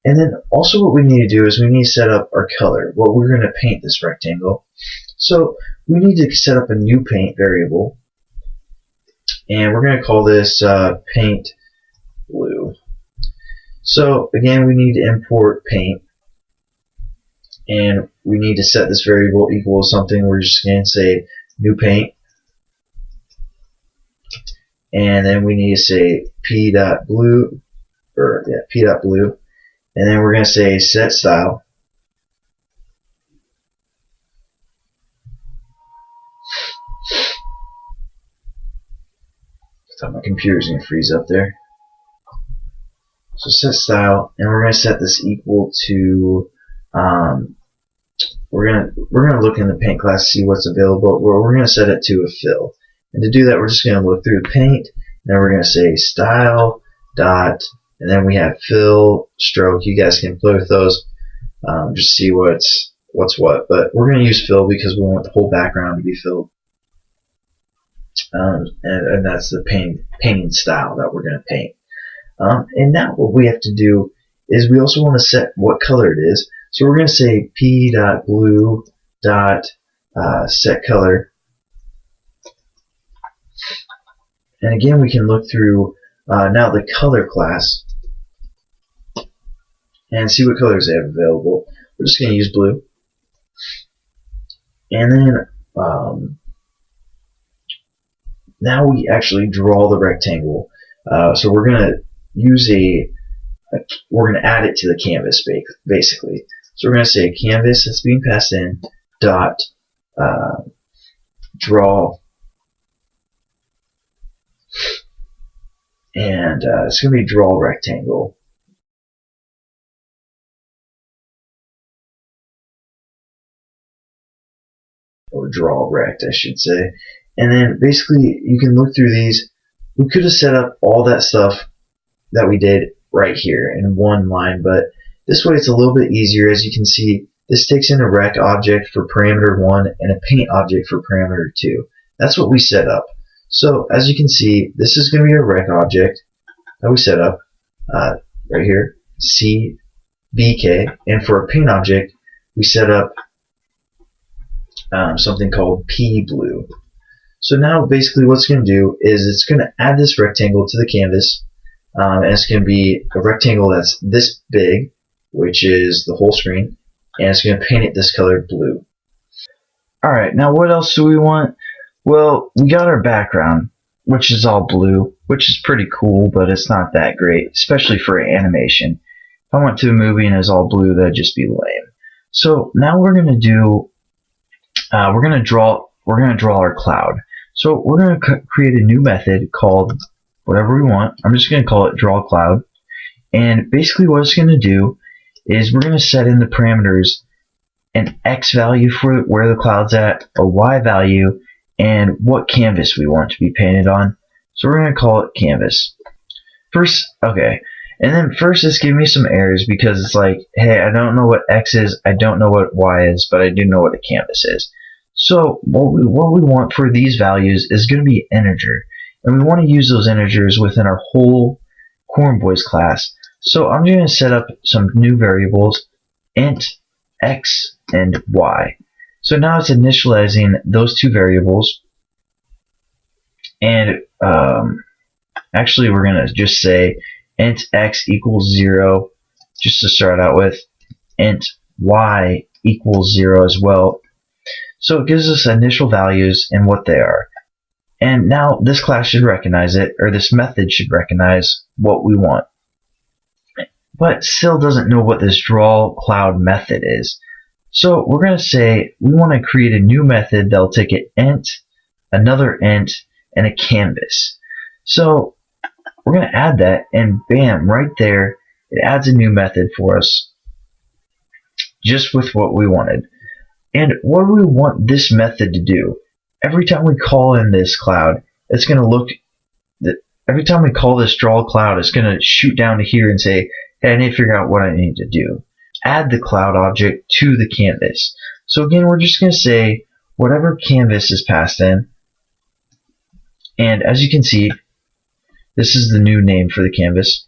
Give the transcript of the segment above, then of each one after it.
And then also what we need to do is we need to set up our color, what we're going to paint this rectangle. So we need to set up a new paint variable, and we're going to call this paint blue. So again, we need to import paint, and we need to set this variable equal to something. We're just going to say new paint, and then we need to say p.blue, p.blue, and then we're going to say set style. So my computer's going to freeze up there. So set style, and we're going to set this equal to we're gonna look in the paint class to see what's available. We're going to set it to a fill, and to do that we're just going to look through paint, and then we're going to say style dot, and then we have fill stroke. You guys can play with those, just see what's what, but we're going to use fill because we want the whole background to be filled, and that's the painting style that we're going to paint. And now what we have to do is we also want to set what color it is. So we're going to say p.blue set color, and again we can look through now the color class and see what colors they have available. We're just going to use blue, and then now we actually draw the rectangle. So we're going to use we're going to add it to the canvas basically. So we're going to say canvas that's being passed in dot draw, and it's going to be draw rectangle. Or draw rect, I should say. And then basically you can look through these. We could have set up all that stuff that we did right here in one line, but this way it's a little bit easier. As you can see, this takes in a rect object for parameter 1 and a paint object for parameter 2. That's what we set up. So as you can see, this is going to be a rect object that we set up right here, CBK, and for a paint object we set up something called pblue. So now basically what it's going to do is it's going to add this rectangle to the canvas, and it's going to be a rectangle that's this big, which is the whole screen, and it's going to paint it this color blue. Alright, now what else do we want? Well, we got our background, which is all blue, which is pretty cool, but it's not that great, especially for animation. If I went to a movie and it was all blue, that'd just be lame. So now we're going to do we're going to draw our cloud. So we're going to create a new method called whatever we want. I'm just going to call it draw cloud, and basically what it's going to do is we're going to set in the parameters an X value for where the cloud's at, a Y value, and what canvas we want to be painted on. So we're going to call it canvas. First, okay, and then first it's giving me some errors because it's like, hey, I don't know what X is, I don't know what Y is, but I do know what a canvas is. So what we want for these values is going to be integer, and we want to use those integers within our whole Corn Boys class. So I'm going to set up some new variables, int X and Y. So now it's initializing those two variables, and actually we're going to just say int X equals 0 just to start out with, int Y equals 0 as well. So it gives us initial values and what they are. And now this class should recognize it, or this method should recognize what we want. But still doesn't know what this draw cloud method is. So we're going to say we want to create a new method that'll take an int, another int, and a canvas. So we're going to add that, and bam, right there, it adds a new method for us just with what we wanted. And what do we want this method to do? Every time we call in this cloud, it's going to look, every time we call this draw cloud, it's going to shoot down to here and say, hey, I need to figure out what I need to do. Add the cloud object to the canvas. So again, we're just going to say whatever canvas is passed in, and as you can see, this is the new name for the canvas.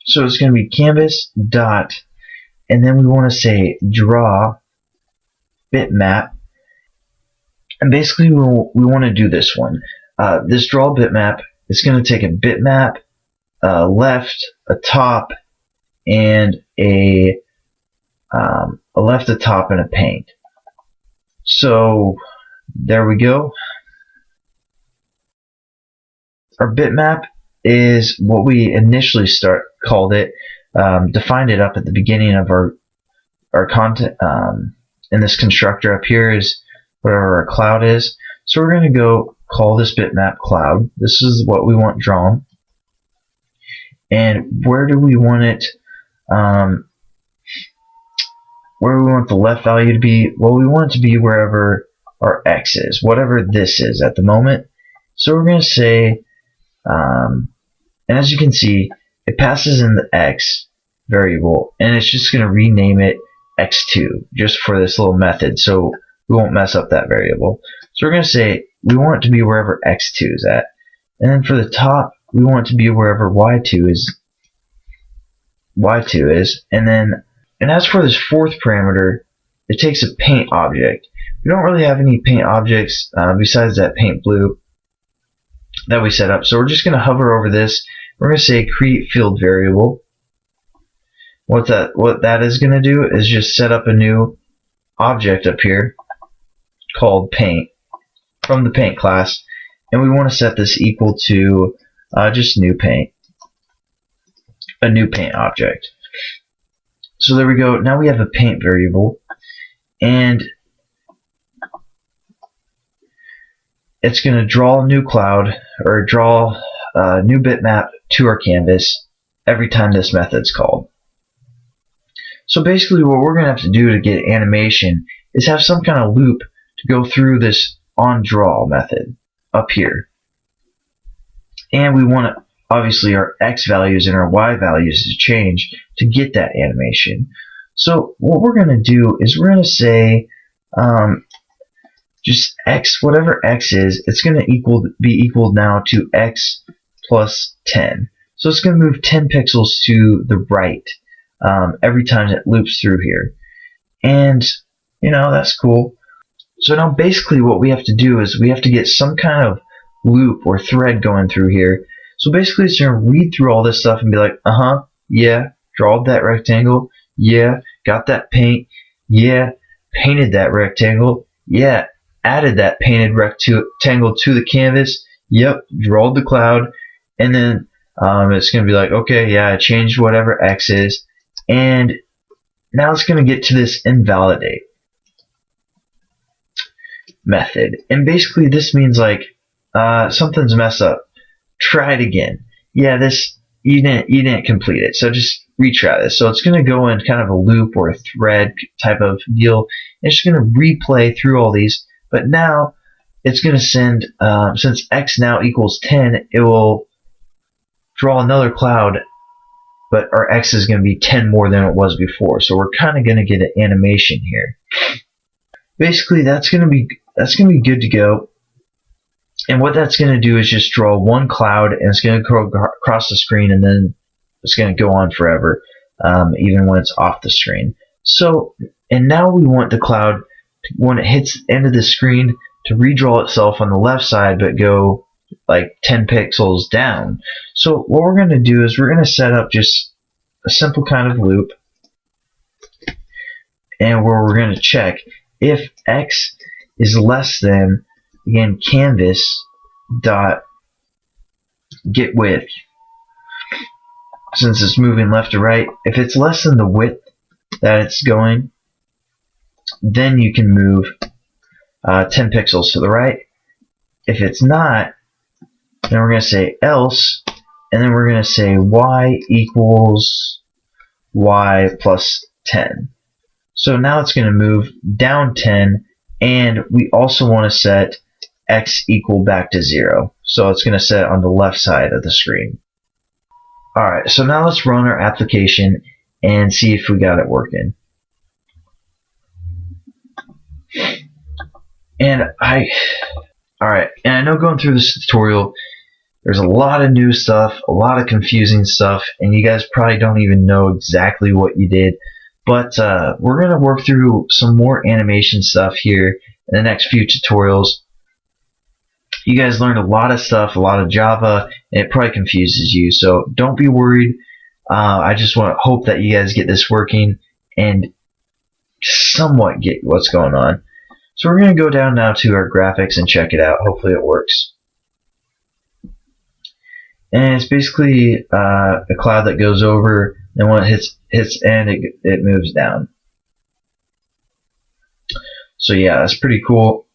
So it's going to be canvas dot, and then we want to say draw bitmap. And basically we want to do this one. This draw bitmap is going to take a bitmap, left, a top, and a left, a top, and a paint. So there we go. Our bitmap is what we initially called it, defined it up at the beginning of our content. In this constructor up here is whatever our cloud is. So we're going to go call this bitmap cloud. This is what we want drawn. And where do we want it? Where we want the left value to be? Well, we want it to be wherever our x is, whatever this is at the moment. So we're going to say, and as you can see, it passes in the x variable, and it's just going to rename it x2 just for this little method, so we won't mess up that variable. So we're going to say we want it to be wherever x2 is at, and then for the top we want it to be wherever y2 is. And as for this fourth parameter, it takes a paint object. We don't really have any paint objects besides that paint blue that we set up, so we're just going to hover over this. We're going to say create field variable. What that is going to do is just set up a new object up here called paint from the paint class, and we want to set this equal to just new paint, a new paint object. So there we go. Now we have a paint variable, and it's going to draw a new cloud, or draw a new bitmap to our canvas every time this method's called. So basically what we're going to have to do to get animation is have some kind of loop to go through this onDraw method up here. And we want obviously our x values and our y values to change to get that animation. So what we're going to do is we're going to say just x, whatever x is, it's going to be equal now to x plus 10. So it's going to move 10 pixels to the right every time it loops through here. And you know, that's cool. So now basically what we have to do is we have to get some kind of loop or thread going through here. So basically it's going to read through all this stuff and be like, yeah, drawed that rectangle, yeah, got that paint, yeah, painted that rectangle, yeah, added that painted rectangle to the canvas, yep, drawed the cloud, and then it's going to be like, okay, yeah, I changed whatever x is, and now it's going to get to this invalidate method. And basically this means like something's messed up. Try it again. Yeah, this you didn't complete it, so just retry this. So it's going to go in kind of a loop or a thread type of deal. It's just going to replay through all these, but now it's going to send, since x now equals 10, it will draw another cloud, but our x is going to be 10 more than it was before. So we're kind of going to get an animation here. Basically, that's going to be good to go. And what that's going to do is just draw one cloud, and it's going to go across the screen, and then it's going to go on forever, even when it's off the screen. So, and now we want the cloud, when it hits the end of the screen, to redraw itself on the left side, but go like 10 pixels down. So what we're going to do is we're going to set up just a simple kind of loop, and where we're going to check if x is less than, again, canvas dot get width. Since it's moving left to right, if it's less than the width that it's going, then you can move 10 pixels to the right. If it's not, then we're going to say else, and then we're going to say y equals y plus 10. So now it's going to move down 10, and we also want to set x equal back to 0. So it's going to set on the left side of the screen. Alright, so now let's run our application and see if we got it working. And I know going through this tutorial, There's a lot of new stuff, a lot of confusing stuff, and you guys probably don't even know exactly what you did. But we're going to work through some more animation stuff here in the next few tutorials. You guys learned a lot of stuff, a lot of Java, and it probably confuses you. So don't be worried. I just hope that you guys get this working and somewhat get what's going on. So we're going to go down now to our graphics and check it out. Hopefully it works. And it's basically a cloud that goes over, and when it hits end, it moves down. So yeah, that's pretty cool.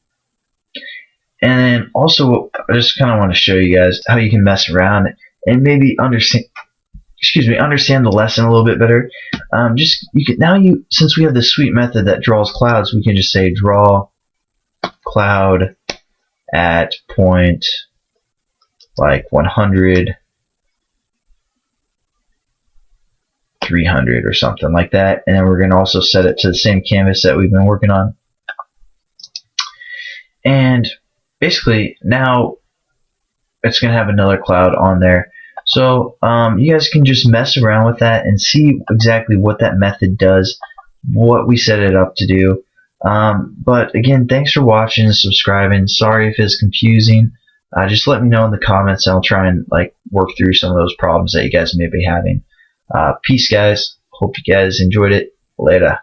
And then also, I just kind of want to show you guys how you can mess around and maybe understand the lesson a little bit better. Since we have this sweet method that draws clouds, we can just say draw cloud at point like 100, 300 or something like that, and then we're going to also set it to the same canvas that we've been working on. And basically now it's going to have another cloud on there. So you guys can just mess around with that and see exactly what that method does, what we set it up to do. But again, thanks for watching and subscribing. Sorry if it's confusing. Just let me know in the comments, and I'll try and work through some of those problems that you guys may be having. Peace, guys. Hope you guys enjoyed it. Later.